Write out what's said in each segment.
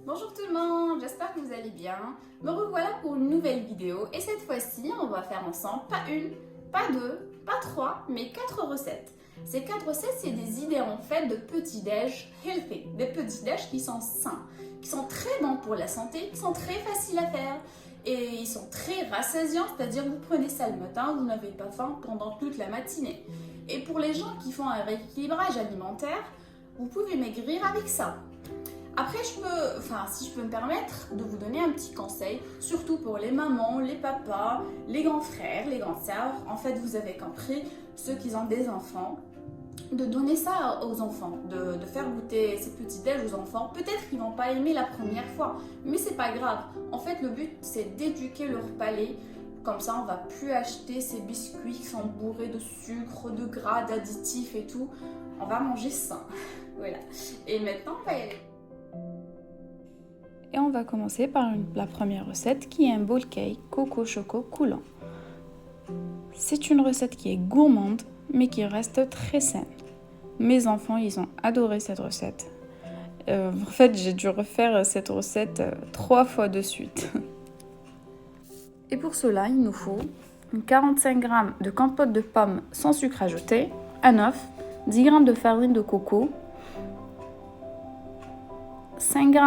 Bonjour tout le monde, j'espère que vous allez bien. Me revoilà pour une nouvelle vidéo et cette fois-ci, on va faire ensemble pas une, pas deux, pas trois, mais 4 recettes. Ces 4 recettes, c'est des idées en fait de petits-déj healthy, des petits-déj qui sont sains, qui sont très bons pour la santé, qui sont très faciles à faire et ils sont très rassasiants, c'est-à-dire vous prenez ça le matin, vous n'avez pas faim pendant toute la matinée. Et pour les gens qui font un rééquilibrage alimentaire, vous pouvez maigrir avec ça. Après, si je peux me permettre de vous donner un petit conseil, surtout pour les mamans, les papas, les grands frères, les grandes sœurs. En fait, vous avez compris, ceux qui ont des enfants, de donner ça aux enfants, de faire goûter ces petits déj aux enfants. Peut-être qu'ils vont pas aimer la première fois, mais c'est pas grave. En fait, le but, c'est d'éduquer leur palais. Comme ça, on va plus acheter ces biscuits qui sont bourrés de sucre, de gras, d'additifs et tout. On va manger sain. Voilà. Et maintenant, on va y aller. Et on va commencer par la première recette qui est un bowl cake coco choco coulant. C'est une recette qui est gourmande mais qui reste très saine. Mes enfants, ils ont adoré cette recette. En fait, j'ai dû refaire cette recette 3 fois de suite. Et pour cela, il nous faut 45 g de compote de pommes sans sucre ajouté, un œuf, 10 g de farine de coco, 5 g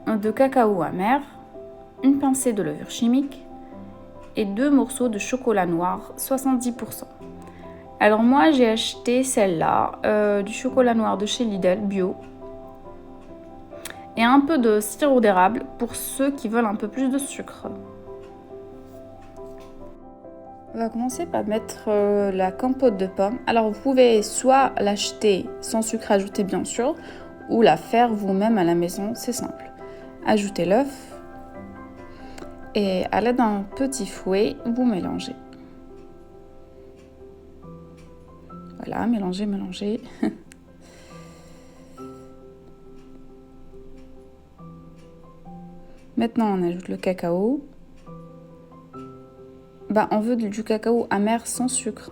de cacao amer, une pincée de levure chimique et 2 morceaux de chocolat noir 70%. Alors moi j'ai acheté celle-là, du chocolat noir de chez Lidl bio et un peu de sirop d'érable pour ceux qui veulent un peu plus de sucre. On va commencer par mettre la compote de pommes. Alors vous pouvez soit l'acheter sans sucre ajouté bien sûr ou la faire vous-même à la maison, c'est simple. Ajoutez l'œuf et à l'aide d'un petit fouet, vous mélangez. Voilà, mélangez. Maintenant, on ajoute le cacao. On veut du cacao amer sans sucre.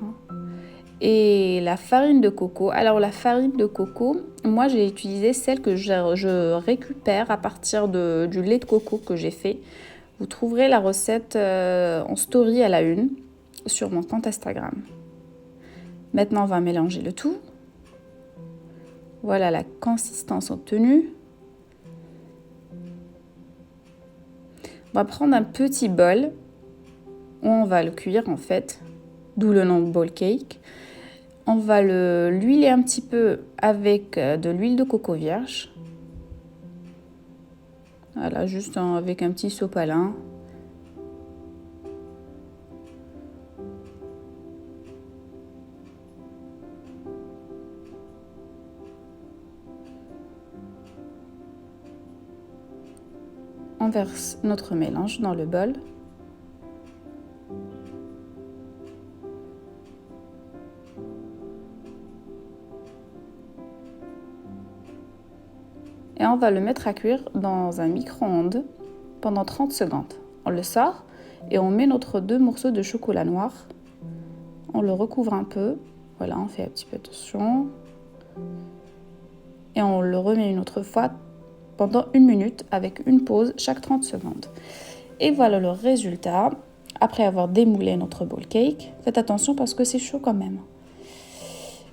Et la farine de coco. Alors la farine de coco, moi j'ai utilisé celle que je récupère à partir du lait de coco que j'ai fait. Vous trouverez la recette en story à la une sur mon compte Instagram. Maintenant on va mélanger le tout. Voilà la consistance obtenue. On va prendre un petit bol où on va le cuire en fait, d'où le nom bowl cake. On va l'huiler un petit peu avec de l'huile de coco vierge. Voilà, juste avec un petit sopalin. On verse notre mélange dans le bol. Et on va le mettre à cuire dans un micro-ondes pendant 30 secondes. On le sort et on met notre 2 morceaux de chocolat noir. On le recouvre un peu. Voilà, on fait un petit peu attention. Et on le remet une autre fois pendant 1 minute avec une pause chaque 30 secondes. Et voilà le résultat après avoir démoulé notre bowl cake. Faites attention parce que c'est chaud quand même.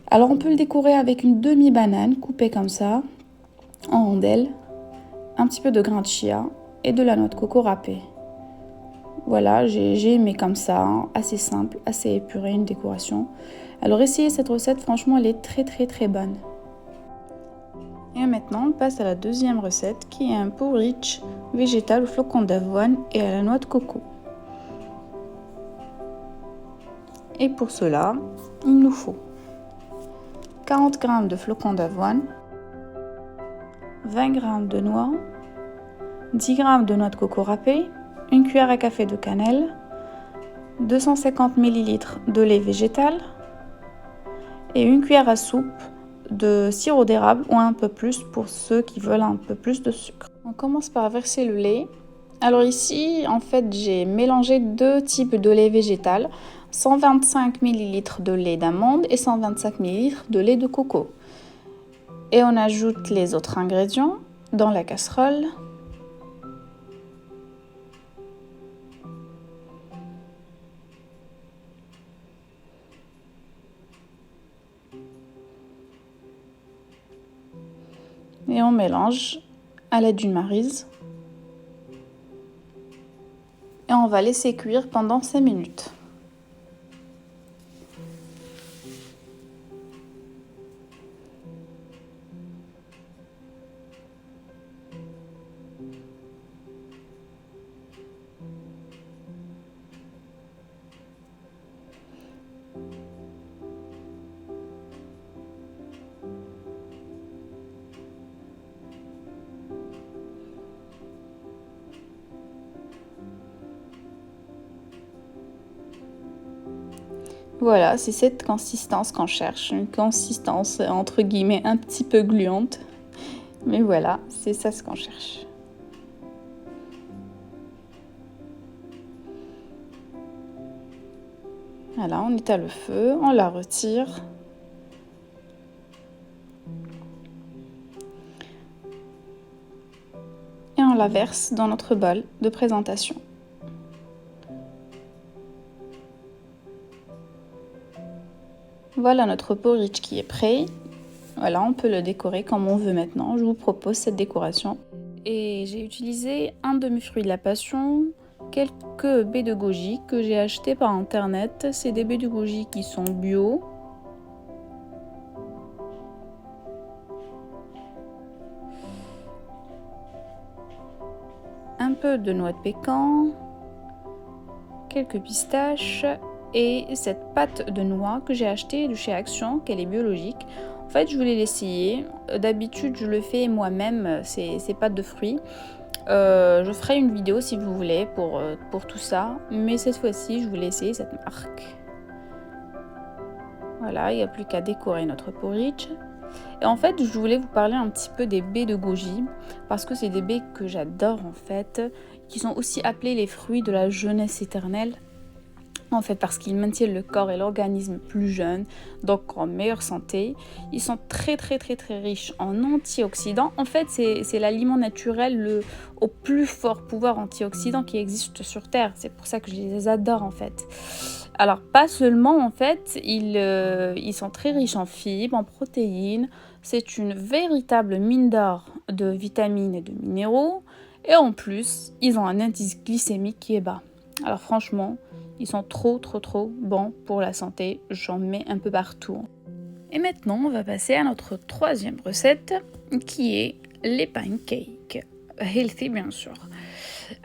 Alors on peut le décorer avec une demi-banane coupée comme ça, en rondelles, un petit peu de grains de chia et de la noix de coco râpée. Voilà, j'ai aimé comme ça, assez simple, assez épuré, une décoration. Alors essayez cette recette, franchement elle est très bonne. Et maintenant on passe à la deuxième recette qui est un porridge végétal au flocon d'avoine et à la noix de coco. Et pour cela, il nous faut 40 g de flocons d'avoine, 20 g de noix, 10 g de noix de coco râpée, une cuillère à café de cannelle, 250 ml de lait végétal et une cuillère à soupe de sirop d'érable ou un peu plus pour ceux qui veulent un peu plus de sucre. On commence par verser le lait. Alors ici, en fait, j'ai mélangé 2 types de lait végétal, 125 ml de lait d'amande et 125 ml de lait de coco. Et on ajoute les autres ingrédients. dans la casserole. Et on mélange à l'aide d'une maryse. Et on va laisser cuire pendant 5 minutes. Voilà, c'est cette consistance qu'on cherche, une consistance entre guillemets un petit peu gluante. Mais voilà, c'est ça ce qu'on cherche. Voilà, on éteint le feu, on la retire. Et on la verse dans notre bol de présentation. Voilà notre porridge qui est prêt. Voilà, on peut le décorer comme on veut maintenant. Je vous propose cette décoration. Et j'ai utilisé un demi-fruit de la passion, quelques baies de goji que j'ai acheté par internet. C'est des baies de goji qui sont bio. Un peu de noix de pécan, quelques pistaches et cette pâte de noix que j'ai achetée de chez Action, qu'elle est biologique. En fait, je voulais l'essayer. D'habitude, je le fais moi-même, ces pâtes de fruits. Je ferai une vidéo si vous voulez pour tout ça, mais cette fois-ci, je voulais essayer cette marque. Voilà, il n'y a plus qu'à décorer notre porridge. Et en fait, je voulais vous parler un petit peu des baies de goji, parce que c'est des baies que j'adore en fait, qui sont aussi appelées les fruits de la jeunesse éternelle. En fait, parce qu'ils maintiennent le corps et l'organisme plus jeunes, donc en meilleure santé. Ils sont très riches en antioxydants. En fait, c'est l'aliment naturel au plus fort pouvoir antioxydant qui existe sur Terre. C'est pour ça que je les adore en fait. Alors, pas seulement en fait, ils sont très riches en fibres, en protéines. C'est une véritable mine d'or de vitamines et de minéraux. Et en plus, ils ont un indice glycémique qui est bas. Alors franchement, ils sont trop bons pour la santé. J'en mets un peu partout. Et maintenant, on va passer à notre troisième recette, qui est les pancakes. Healthy, bien sûr.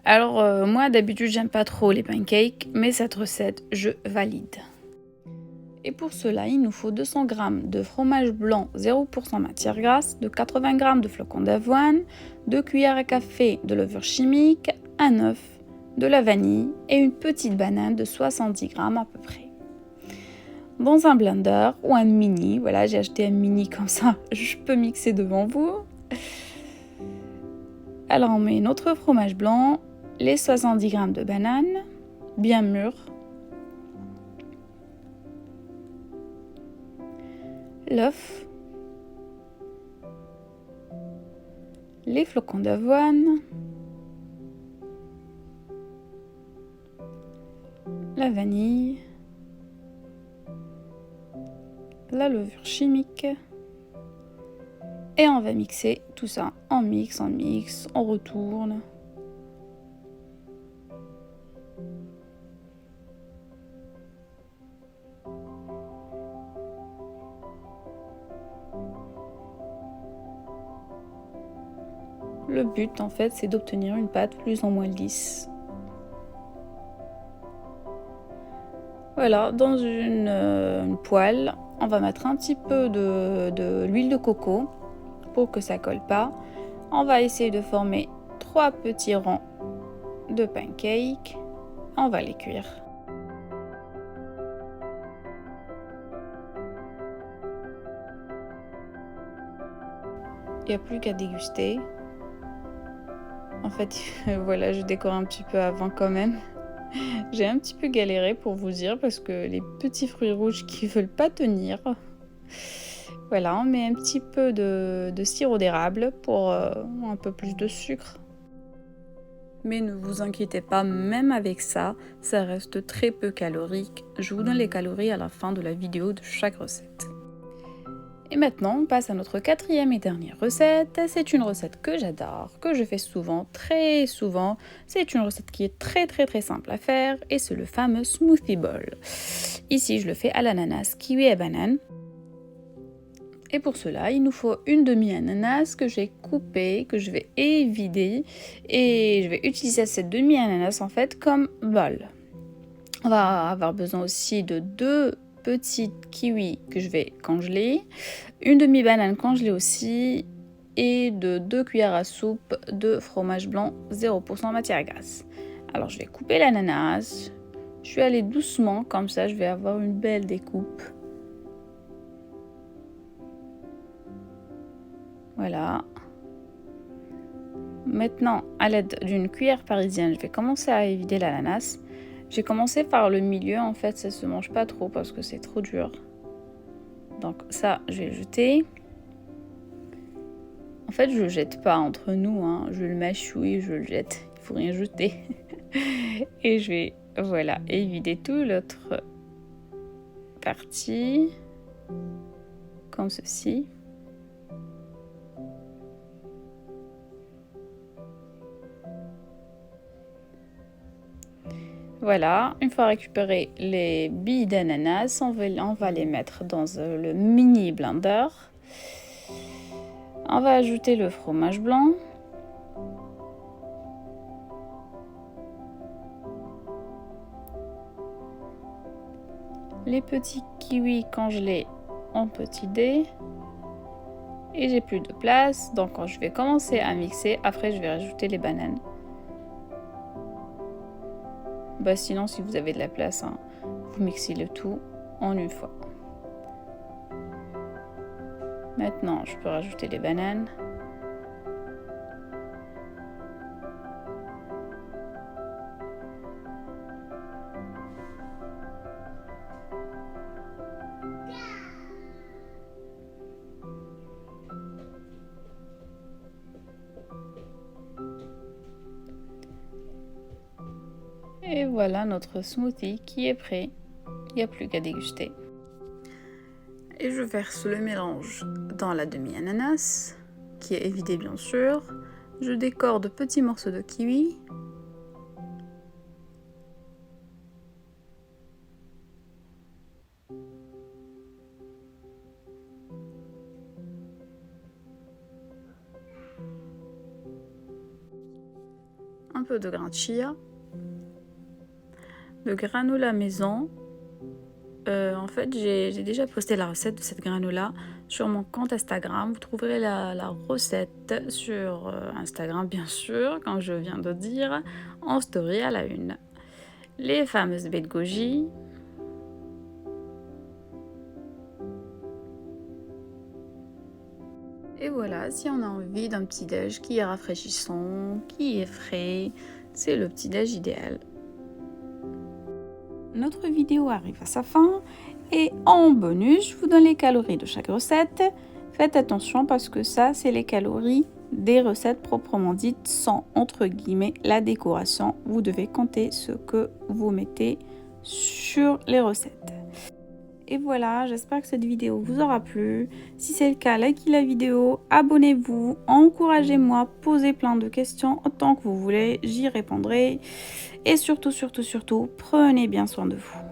Alors, moi, d'habitude, j'aime pas trop les pancakes, mais cette recette, je valide. Et pour cela, il nous faut 200 g de fromage blanc 0% matière grasse, de 80 g de flocons d'avoine, 2 cuillères à café de levure chimique, un œuf, de la vanille et une petite banane de 70 g à peu près. Dans un blender ou un mini, voilà, j'ai acheté un mini comme ça, je peux mixer devant vous. Alors on met notre fromage blanc, les 70 g de banane, bien mûr, l'œuf, les flocons d'avoine, la vanille, la levure chimique et on va mixer tout ça. On mixe, on retourne. Le but en fait c'est d'obtenir une pâte plus ou moins lisse. Voilà, dans une poêle, on va mettre un petit peu de l'huile de coco pour que ça colle pas. On va essayer de former 3 petits ronds de pancakes. On va les cuire. Il n'y a plus qu'à déguster. En fait, voilà, je décore un petit peu avant quand même. J'ai un petit peu galéré pour vous dire parce que les petits fruits rouges qui veulent pas tenir. Voilà, on met un petit peu de sirop d'érable pour un peu plus de sucre. Mais ne vous inquiétez pas, même avec ça, ça reste très peu calorique. Je vous donne les calories à la fin de la vidéo de chaque recette. Et maintenant, on passe à notre quatrième et dernière recette. C'est une recette que j'adore, que je fais souvent, très souvent. C'est une recette qui est très simple à faire et c'est le fameux smoothie bowl. Ici, je le fais à l'ananas, kiwi et banane. Et pour cela, il nous faut une demi-ananas que j'ai coupée, que je vais évider. Et je vais utiliser cette demi-ananas en fait comme bol. On va avoir besoin aussi de 2 petites kiwis que je vais congeler, une demi-banane congelée aussi et de 2 cuillères à soupe de fromage blanc 0% matière grasse. Alors je vais couper l'ananas, je vais aller doucement comme ça je vais avoir une belle découpe. Voilà. Maintenant, à l'aide d'une cuillère parisienne, je vais commencer à évider l'ananas. J'ai commencé par le milieu, en fait, ça se mange pas trop parce que c'est trop dur. Donc ça, je vais le jeter. En fait, je le jette pas entre nous, hein. Je le mâchouille, je le jette. Il faut rien jeter. Et je vais, voilà, évider tout l'autre partie. Comme ceci. Voilà, une fois récupéré les billes d'ananas, on va les mettre dans le mini blender. On va ajouter le fromage blanc. Les petits kiwis congelés en petits dés. Et j'ai plus de place, donc je vais commencer à mixer. Après, je vais rajouter les bananes. Bah sinon, si vous avez de la place, hein, vous mixez le tout en une fois. Maintenant, je peux rajouter les bananes. Et voilà notre smoothie qui est prêt. Il n'y a plus qu'à déguster. Et je verse le mélange dans la demi-ananas, qui est évidée bien sûr. Je décore de petits morceaux de kiwi. Un peu de grains de chia. Le granola maison. En fait, j'ai déjà posté la recette de cette granola sur mon compte Instagram. Vous trouverez la recette sur Instagram, bien sûr, comme je viens de dire, en story à la une. Les fameuses baies de goji. Et voilà, si on a envie d'un petit déj qui est rafraîchissant, qui est frais, c'est le petit déj idéal. Notre vidéo arrive à sa fin et en bonus, je vous donne les calories de chaque recette. Faites attention parce que ça, c'est les calories des recettes proprement dites, sans entre guillemets la décoration. Vous devez compter ce que vous mettez sur les recettes. Et voilà, j'espère que cette vidéo vous aura plu. Si c'est le cas, likez la vidéo, abonnez-vous, encouragez-moi, posez plein de questions autant que vous voulez, j'y répondrai. Et surtout, prenez bien soin de vous.